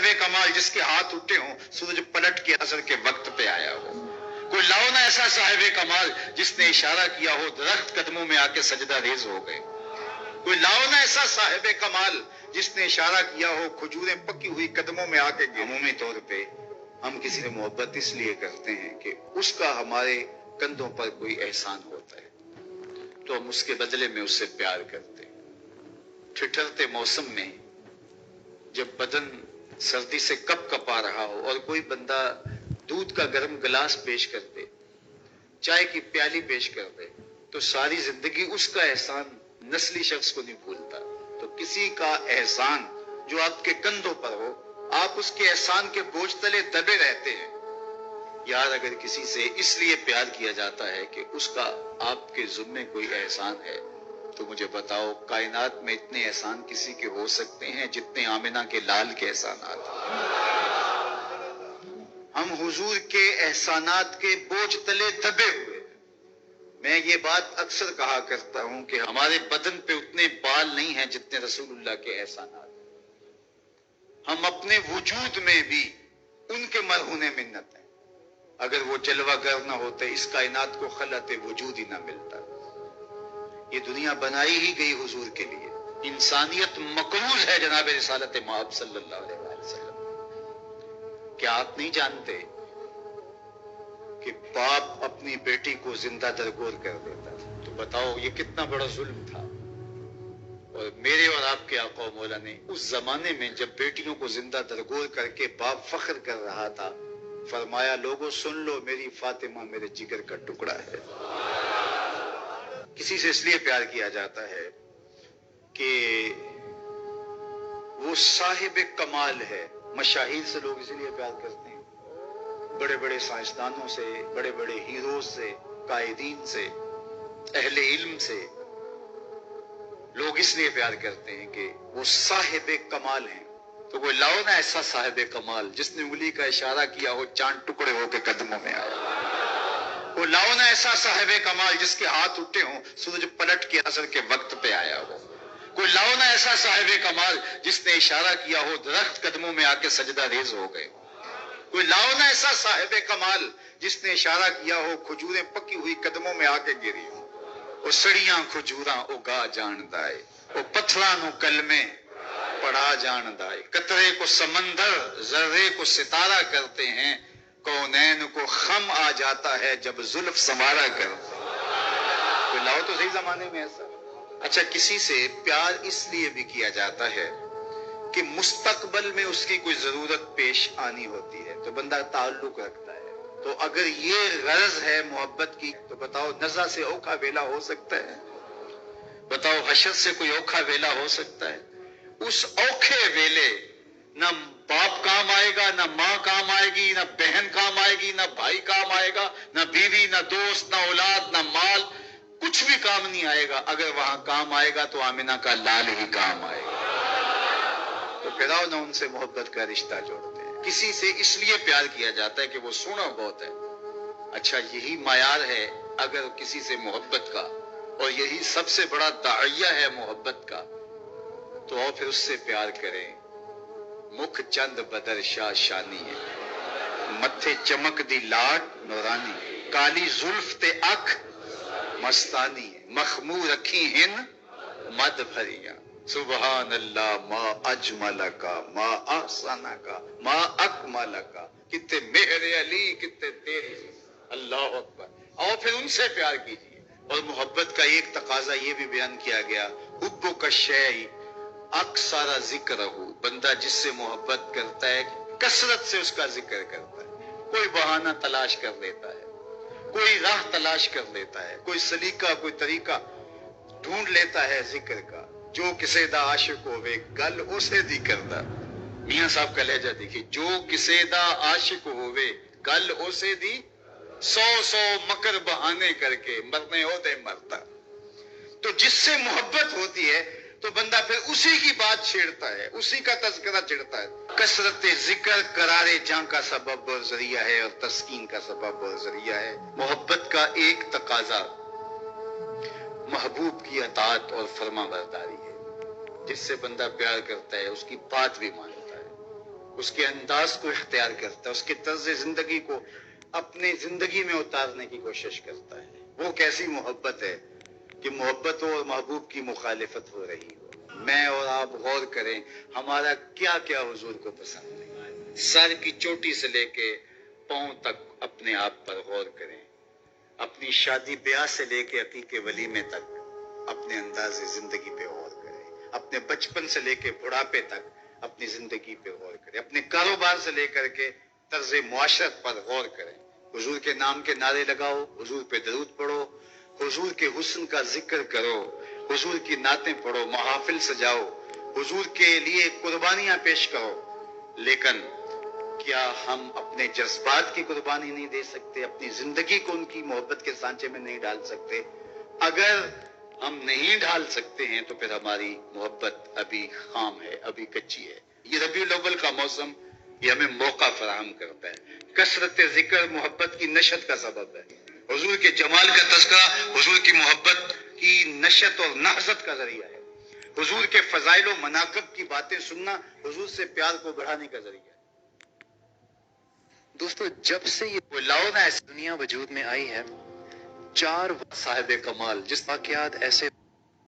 صاحب کمال جس کے ہاتھ اٹھے ہوں سورج پلٹ کے اثر کے وقت پہ آیا ہو. کوئی لاؤ نا ایسا صاحب کمال جس نے اشارہ کیا ہو درخت قدموں میں آ کے سجدہ ریز ہو گئے. کوئی لاؤ نا ایسا صاحب کمال جس نے اشارہ کیا ہو کھجوریں پکی ہوئی قدموں میں آ کے. عمومی طور پہ ہم کسی سے محبت اس لیے کرتے ہیں کہ اس کا ہمارے کندھوں پر کوئی احسان ہوتا ہے تو ہم اس کے بدلے میں اس سے پیار کرتے ہیں. ٹھٹھرتے موسم میں جب بدن سردی سے کپ کپا رہا ہو اور کوئی بندہ دودھ کا گرم گلاس پیش کر دے, چائے کی پیالی پیش کر دے, تو ساری زندگی اس کا احسان نسلی شخص کو نہیں بھولتا. تو کسی کا احسان جو آپ کے کندھوں پر ہو, آپ اس کے احسان کے بوجھ تلے دبے رہتے ہیں. یار اگر کسی سے اس لیے پیار کیا جاتا ہے کہ اس کا آپ کے ذمے کوئی احسان ہے, تو مجھے بتاؤ کائنات میں اتنے احسان کسی کے ہو سکتے ہیں جتنے آمنہ کے لال کے احسانات ہیں؟ ہم حضور کے احسانات کے بوجھ تلے دبے ہوئے. میں یہ بات اکثر کہا کرتا ہوں کہ ہمارے بدن پہ اتنے بال نہیں ہیں جتنے رسول اللہ کے احسانات. ہم اپنے وجود میں بھی ان کے مرہون منت ہیں. اگر وہ جلوہ گر نہ ہوتے اس کائنات کو خلعت وجود ہی نہ ملتا. یہ دنیا بنائی ہی گئی حضور کے لیے. انسانیت مقروض ہے جناب رسالت مآب صلی اللہ علیہ وسلم. کیا آپ نہیں جانتے کہ باپ اپنی بیٹی کو زندہ درگور کر دیتا؟ تو بتاؤ یہ کتنا بڑا ظلم تھا. اور میرے اور آپ کے آقا و مولا نے اس زمانے میں جب بیٹیوں کو زندہ درگور کر کے باپ فخر کر رہا تھا, فرمایا لوگوں سن لو میری فاطمہ میرے جگر کا ٹکڑا ہے. کسی سے اس لیے پیار کیا جاتا ہے کہ وہ صاحب کمال ہے. مشاہیر سے لوگ اسی لیے پیار کرتے ہیں, بڑے بڑے سائنسدانوں سے, بڑے بڑے ہیروز سے, قائدین سے, اہل علم سے لوگ اس لیے پیار کرتے ہیں کہ وہ صاحب کمال ہیں. تو وہ لاؤ نا ایسا صاحب کمال جس نے انگلی کا اشارہ کیا ہو چاند ٹکڑے ہو کے قدموں میں آیا. وہ لاؤ نا ایسا صاحب کمال جس کے ہاتھ اٹھے ہوں سورج پلٹ کے اثر کے وقت پہ آیا ہو. کوئی لاؤ نا ایسا صاحب کمال جس نے اشارہ کیا ہو درخت قدموں میں آ کے سجدہ ریز ہو گئے. کوئی لاؤ نا ایسا صاحب کمال جس نے اشارہ کیا ہو کھجوریں پکی ہوئی قدموں میں آ کے گری ہوں. وہ سڑیاں کھجوراں اگا جاندا ہے, وہ پتھراں نو کلمے پڑھا جاندا ہے. قطرے کو سمندر ذرے کو ستارہ کرتے ہیں, کونین کو خم آ جاتا ہے جب زلف سنوارا کرتے ہیں. تو لاؤ تو صحیح زمانے میں ایسا. اچھا کسی سے پیار اس لیے بھی کیا جاتا ہے کہ مستقبل میں اس کی کوئی ضرورت پیش آنی ہوتی ہے تو بندہ تعلق رکھتا ہے. تو اگر یہ غرض ہے محبت کی تو بتاؤ نزع سے اوکھا ویلا ہو سکتا ہے؟ بتاؤ حشر سے کوئی اوکھا ویلا ہو سکتا ہے؟ اس اوکھے ویلے نہ باپ کام آئے گا, نہ ماں کام آئے گی, نہ بہن کام آئے گی, نہ بھائی کام آئے گا, نہ بیوی, نہ دوست, نہ اولاد, نہ مال, کچھ بھی کام نہیں آئے گا. اگر وہاں کام آئے گا تو آمنہ کا لال ہی کام آئے گا. تو پھر آؤ نہ ان سے محبت کا رشتہ جوڑتے ہیں. کسی سے اس لیے پیار کیا جاتا ہے کہ وہ سونا بہت ہے. اچھا یہی معیار ہے اگر کسی سے محبت کا, اور یہی سب سے بڑا داعیہ ہے محبت کا, تو آؤ پھر اس سے پیار کریں. مکھ چند بدر شاہ شانی ہے, متھے چمک دی لاٹ نورانی, کالی زلف تے اکھ مستانی ہے, مخمور اکھی ہن مد بھریاں. سبحان اللہ ما اجمل کا ما احسن کا ما اکمل کا, کتے مہر علی کتے تیری. اللہ اکبر. اور پھر ان سے پیار کیجیے. اور محبت کا ایک تقاضا یہ بھی بیان کیا گیا, حب کا شیء اکثر ذکر ہو. بندہ جس سے محبت کرتا ہے کثرت سے اس کا ذکر کرتا ہے. کوئی بہانہ تلاش کر لیتا ہے, کوئی راہ تلاش کر لیتا ہے, کوئی سلیقہ کوئی طریقہ ڈھونڈ لیتا ہے ذکر کا. جو کسے دا عاشق ہوئے گل اسے دی کردا. میاں صاحب کا لہجہ دیکھیے, جو کسے دا عاشق ہوئے گل اسے دی, 100 مکر بہانے کر کے مرنے ہوتے مرتا. تو جس سے محبت ہوتی ہے تو بندہ پھر اسی کی بات چھیڑتا ہے, اسی کا تذکرہ چھیڑتا ہے. کثرت ذکر قرار جاں کا سبب اور ذریعہ ہے, اور تسکین کا سبب اور ذریعہ ہے. محبت کا ایک تقاضا محبوب کی اطاعت اور فرما برداری ہے. جس سے بندہ پیار کرتا ہے اس کی بات بھی مانتا ہے. اس کے انداز کو اختیار کرتا ہے، اس کے طرز زندگی کو اپنے زندگی میں اتارنے کی کوشش کرتا ہے۔ وہ کیسی محبت ہے کہ محبت اور محبوب کی مخالفت ہو رہی ہو۔ میں اور آپ غور کریں ہمارا کیا کیا حضور کو پسند ہے، سر کی چوٹی سے لے کے پاؤں تک اپنے آپ پر غور کریں، اپنی شادی بیاہ سے لے کے عقیقے ولیمے تک اپنے انداز زندگی پہ غور کریں، اپنے بچپن سے لے کے بڑھاپے تک اپنی زندگی پہ غور کریں، اپنے کاروبار سے لے کر کے طرز معاشرت پر غور کریں، حضور کے نام کے نعرے لگاؤ، حضور پہ درود پڑھو، حضور کے حسن کا ذکر کرو، حضور کی نعتیں پڑھو، محافل سجاؤ، حضور کے لیے قربانیاں پیش کرو، لیکن کیا ہم اپنے جذبات کی قربانی نہیں دے سکتے، اپنی زندگی کو ان کی محبت کے سانچے میں نہیں ڈال سکتے؟ اگر ہم نہیں ڈال سکتے ہیں تو پھر ہماری محبت ابھی خام ہے، ابھی کچی ہے۔ یہ ربیع الاول کا موسم یہ ہمیں موقع فراہم کرتا ہے۔ کثرت ذکر محبت کی نشت کا سبب ہے، حضور کے جمال کا تذکرہ حضور کی محبت کی نشت اور نہضت کا ذریعہ ہے، حضور کے فضائل و مناقب کی باتیں سننا حضور سے پیار کو بڑھانے کا ذریعہ ہے۔ دوستو، جب سے یہ لاؤ نا ایسے دنیا وجود میں آئی ہے، 4 صاحب کمال جس واقعات ایسے